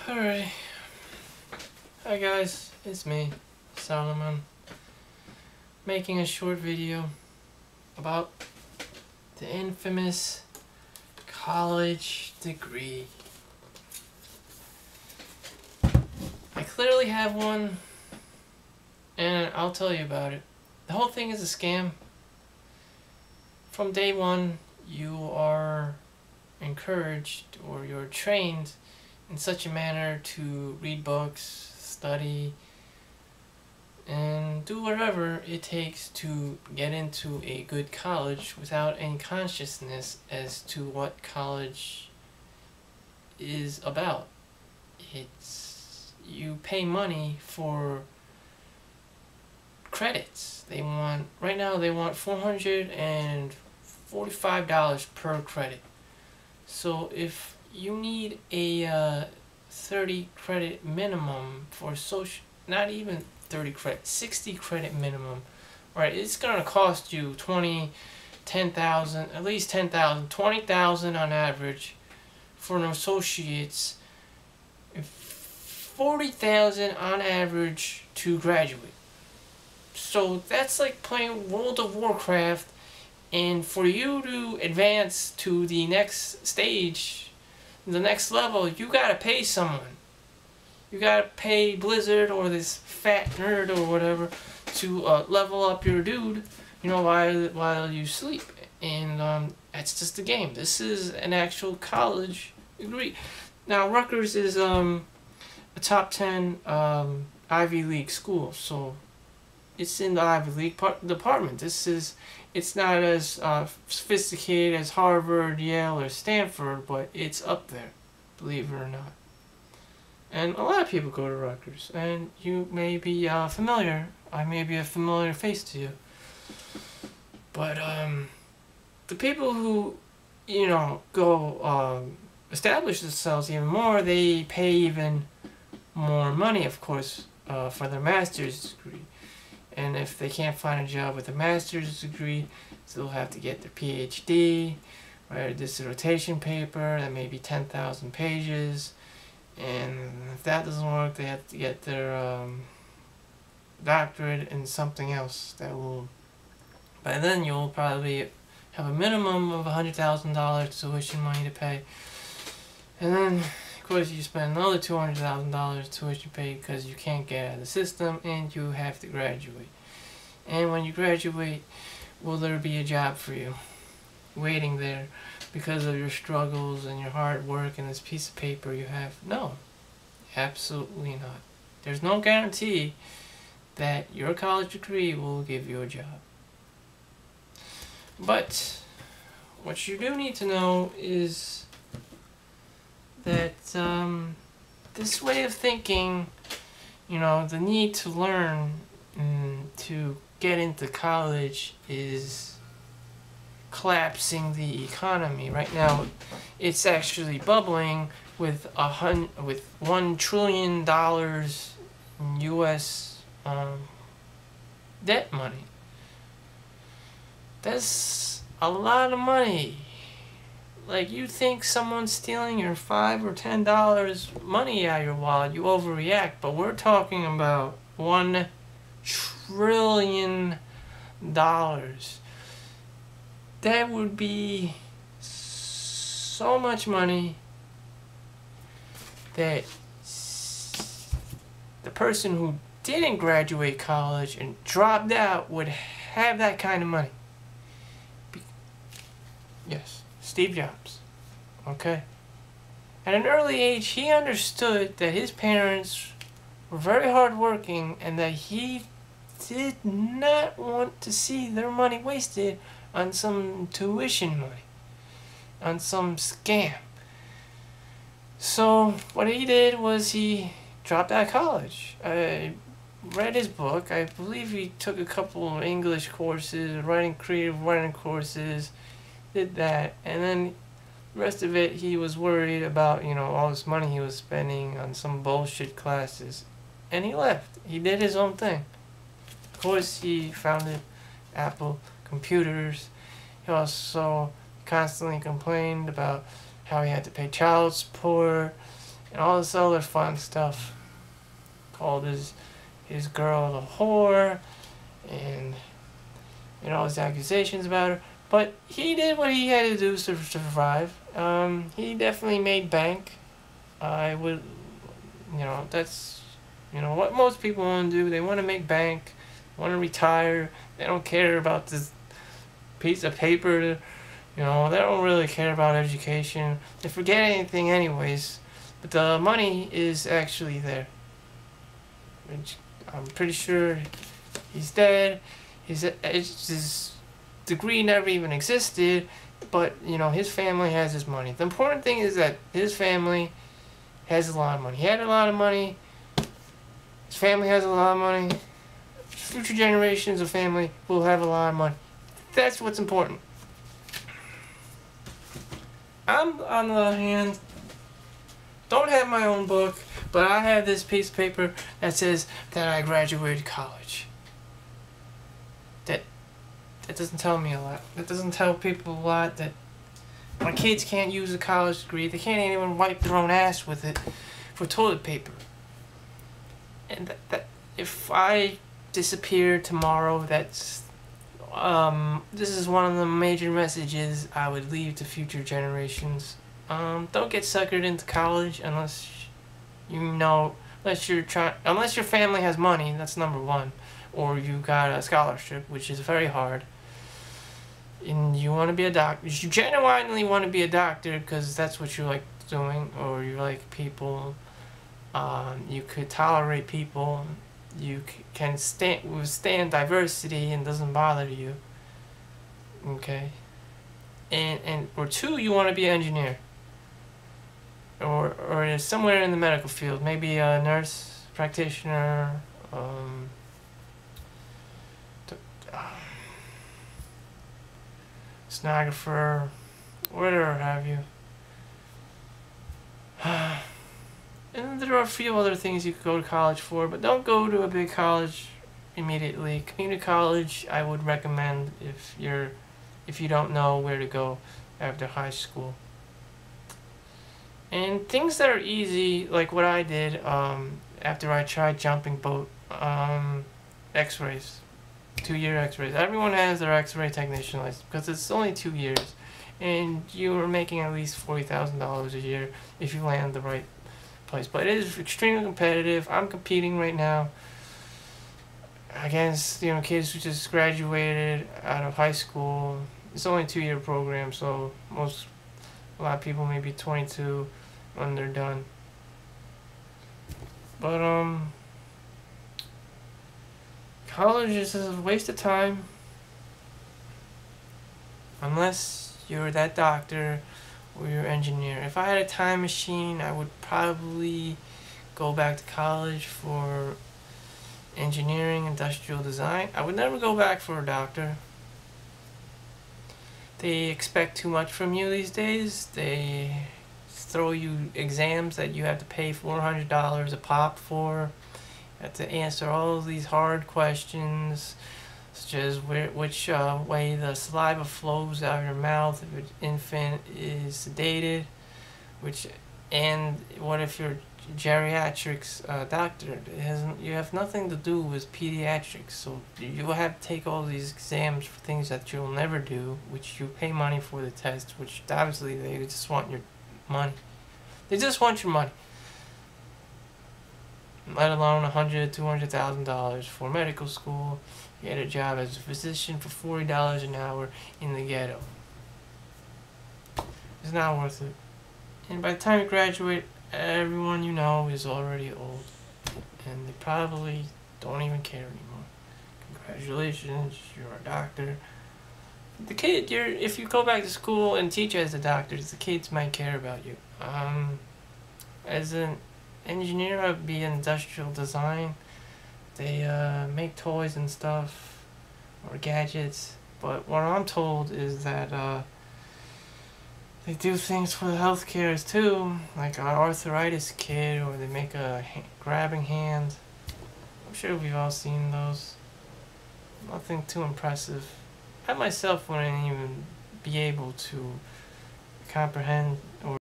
Alright. Hi guys, it's me, Solomon, making a short video about the infamous college degree. I clearly have one, and I'll tell you about it. The whole thing is a scam. From day one, you are encouraged or you're trained in such a manner to read books, study, and do whatever it takes to get into a good college without any consciousness as to what college is about. You pay money for credits. Right now they want $445 per credit. So if you need a 30 credit minimum for social, not even 30 credit, 60 credit minimum, right? It's gonna cost you 10,000, at least 10,000, 20,000 on average for an associate's, 40,000 on average to graduate. So that's like playing World of Warcraft, and for you to advance to the next stage, the next level, you gotta pay someone. You gotta pay Blizzard or this fat nerd or whatever to level up your dude, you know, while you sleep. And that's just a game. This is an actual college degree. Now Rutgers is a top 10 Ivy League school, so it's in the Ivy League department. It's not as sophisticated as Harvard, Yale, or Stanford, but it's up there, believe it or not. And a lot of people go to Rutgers, and you may be familiar. I may be a familiar face to you. But the people who, you know, go establish themselves even more, they pay even more money, of course, for their master's degree. And if they can't find a job with a master's degree, so they'll have to get their PhD, write a dissertation paper that may be 10,000 pages. And if that doesn't work, they have to get their doctorate in something else that will, by then you'll probably have a minimum of $100,000 tuition money to pay. And then, of course, you spend another $200,000 tuition paid because you can't get out of the system and you have to graduate. And when you graduate, will there be a job for you waiting there because of your struggles and your hard work and this piece of paper you have? No, absolutely not. There's no guarantee that your college degree will give you a job. But what you do need to know is that this way of thinking, you know, the need to learn to get into college is collapsing the economy. Right now, it's actually bubbling with $1 trillion in U.S. debt money. That's a lot of money. Like, you think someone's stealing your $5 or $10 money out of your wallet, you overreact. But we're talking about $1 trillion. That would be so much money that the person who didn't graduate college and dropped out would have that kind of money. Yes. Steve Jobs, okay? At an early age, he understood that his parents were very hardworking and that he did not want to see their money wasted on some tuition money, on some scam. So what he did was he dropped out of college. I read his book. I believe he took a couple of English courses, creative writing courses, did that, and then the rest of it he was worried about, you know, all this money he was spending on some bullshit classes, and he left. He did his own thing. Of course, he founded Apple Computers. He also constantly complained about how he had to pay child support and all this other fun stuff. Called his girl a whore, and all his accusations about her. But he did what he had to do to survive. He definitely made bank. I would, that's, what most people want to do. They want to make bank, want to retire. They don't care about this piece of paper. They don't really care about education. They forget anything anyways. But the money is actually there. Which I'm pretty sure he's dead. His degree never even existed. But, his family has his money. The important thing is that his family has a lot of money. He had a lot of money. His family has a lot of money. Future generations of family will have a lot of money. That's what's important. I'm, on the other hand, don't have my own book, but I have this piece of paper that says that I graduated college. That doesn't tell me a lot. That doesn't tell people a lot. That my kids can't use a college degree. They can't even wipe their own ass with it for toilet paper. And that if I disappear tomorrow, that's this is one of the major messages I would leave to future generations. Don't get suckered into college unless unless your family has money. That's number one, or you got a scholarship, which is very hard. And you want to be a doctor. You genuinely want to be a doctor because that's what you like doing, or you like people. You could tolerate people. You can withstand diversity and doesn't bother you. Okay. Or two, you want to be an engineer. Or somewhere in the medical field, maybe a nurse practitioner, stenographer, whatever have you. And there are a few other things you could go to college for, but don't go to a big college immediately. Community college, I would recommend if you don't know where to go after high school. And things that are easy, like what I did after I tried jumping boat, x-rays, 2-year x-rays. Everyone has their x-ray technician license because it's only 2 years. And you are making at least $40,000 a year if you land the right place. But it is extremely competitive. I'm competing right now against kids who just graduated out of high school. It's only a 2-year program, so a lot of people may be 22 when they're done. But college is a waste of time unless you're that doctor or you're engineer. If I had a time machine, I would probably go back to college for engineering, industrial design. I would never go back for a doctor. They expect too much from you these days. They throw you exams that you have to pay $400 a pop for. You have to answer all of these hard questions, such as which way the saliva flows out of your mouth if an infant is sedated, and what if you're geriatrics doctor? You have nothing to do with pediatrics, so you will have to take all these exams for things that you'll never do, which you pay money for the test, which obviously they just want your money. They just want your money. Let alone $100,000-$200,000 for medical school. Get a job as a physician for $40 an hour in the ghetto. It's not worth it. And by the time you graduate, everyone you know is already old, and they probably don't even care anymore. Congratulations, you're a doctor. If you go back to school and teach as a doctor, the kids might care about you. As an engineer, I would be in industrial design. They make toys and stuff, or gadgets. But what I'm told is that they do things for the healthcare too, like an arthritis kit, or they make a grabbing hand. I'm sure we've all seen those. Nothing too impressive. I myself wouldn't even be able to comprehend or